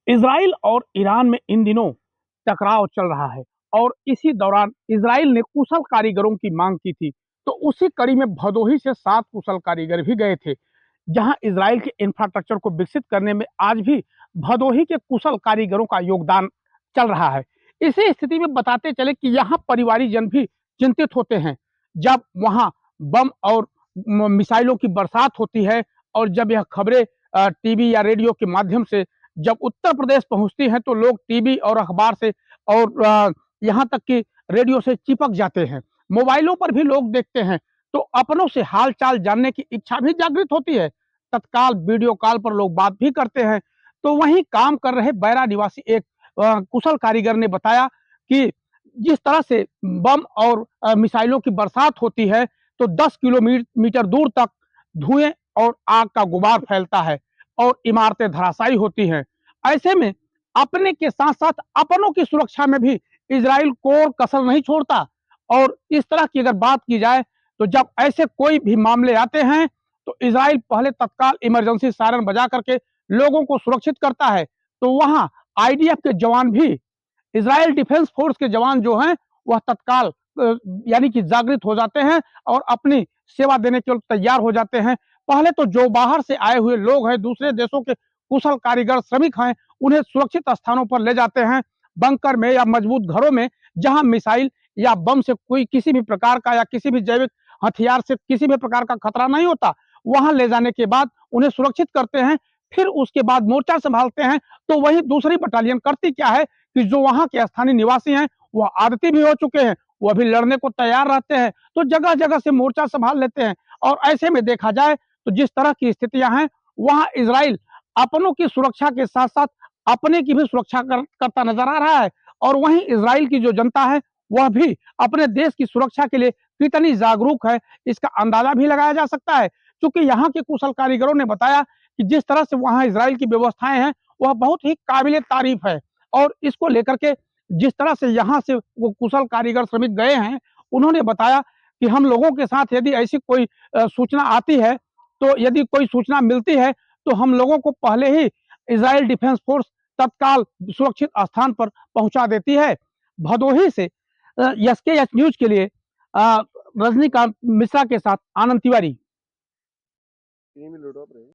Israel और Iran में इन दिनों टकराव चल रहा है और इसी दौरान इजराइल ने कुशल कारीगरों की मांग की थी। तो उसी कड़ी में भदोही से 7 कुशल कारीगर भी गए थे, जहां इजराइल के इंफ्रास्ट्रक्चर को विकसित करने में आज भी भदोही के कुशल कारीगरों का योगदान चल रहा है। इसी स्थिति में बताते चले कि यहाँ परिवारीजन भी चिंतित होते हैं जब वहां बम और मिसाइलों की बरसात होती है, और जब यह खबरें टीवी या रेडियो के माध्यम से जब उत्तर प्रदेश पहुंचती हैं तो लोग टीवी और अखबार से और यहाँ तक कि रेडियो से चिपक जाते हैं। मोबाइलों पर भी लोग देखते हैं तो अपनों से हाल चाल जानने की इच्छा भी जागृत होती है। तत्काल वीडियो कॉल पर लोग बात भी करते हैं। तो वहीं काम कर रहे बैरा निवासी एक कुशल कारीगर ने बताया कि जिस तरह से बम और मिसाइलों की बरसात होती है तो 10 किलोमीटर दूर तक धुएं और आग का गुबार फैलता है और इमारतें धराशायी होती हैं। ऐसे में अपने के साथ साथ अपनों की सुरक्षा में भी इजराइल कोई कसर नहीं छोड़ता। और इस तरह की अगर बात की जाए तो जब ऐसे कोई भी मामले आते हैं तो इजराइल पहले तत्काल इमरजेंसी सायरन बजा करके लोगों को सुरक्षित करता है। तो वहां आईडीएफ के जवान भी, इजराइल डिफेंस फोर्स के जवान जो हैं वह तत्काल यानी कि जागृत हो जाते हैं और अपनी सेवा देने के लिए तैयार हो जाते हैं। पहले तो जो बाहर से आए हुए लोग हैं, दूसरे देशों के कुशल कारीगर श्रमिक हैं, उन्हें सुरक्षित स्थानों पर ले जाते हैं, बंकर में या मजबूत घरों में, जहां मिसाइल या बम से कोई किसी भी प्रकार का या किसी भी जैविक हथियार से किसी भी प्रकार का खतरा नहीं होता। वहां ले जाने के बाद उन्हें सुरक्षित करते हैं, फिर उसके बाद मोर्चा संभालते हैं। तो वही दूसरी बटालियन करती क्या है कि जो वहां के स्थानीय निवासी हैं वह आदती भी हो चुके हैं, वह भी लड़ने को तैयार रहते हैं, तो जगह जगह से मोर्चा संभाल लेते हैं। और ऐसे में देखा जाए तो जिस तरह की स्थितियां हैं वहां इजराइल अपनों की सुरक्षा के साथ साथ अपने की भी सुरक्षा करता नजर आ रहा है। और वहीं इजराइल की जो जनता है वह भी अपने देश की सुरक्षा के लिए कितनी जागरूक है इसका अंदाजा भी लगाया जा सकता है। क्योंकि यहाँ के कुशल कारीगरों ने बताया कि जिस तरह से वहां इजराइल की व्यवस्थाएं हैं वह बहुत ही काबिले तारीफ है। और इसको लेकर के जिस तरह से यहाँ से वो कुशल कारीगर श्रमिक गए हैं, उन्होंने बताया कि हम लोगों के साथ यदि ऐसी कोई सूचना आती है, तो यदि कोई सूचना मिलती है तो हम लोगों को पहले ही इजराइल डिफेंस फोर्स तत्काल सुरक्षित स्थान पर पहुंचा देती है। भदोही से एसकेएस न्यूज के लिए रजनीकांत मिश्रा के साथ आनंद तिवारी।